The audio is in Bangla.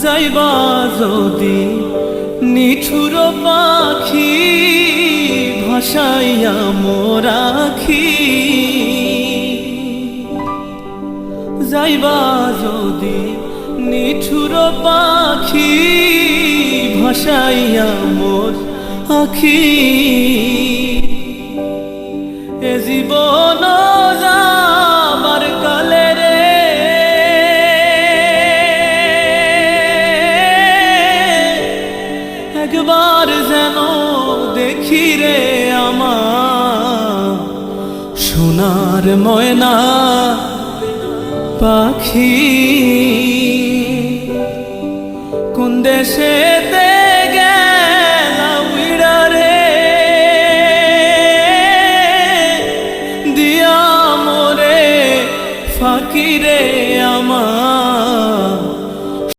যাইবা যদি নিঠুর পাখি ভাসাইয়া মোরাখি, যাইবা যদি নিঠুর পাখি ভাসাইয়া মোর আখি, এ জীবন যাবার কালে রে একবার যেন দেখি রে আমার সোনার ময়না পাখি, কোন দেশেতে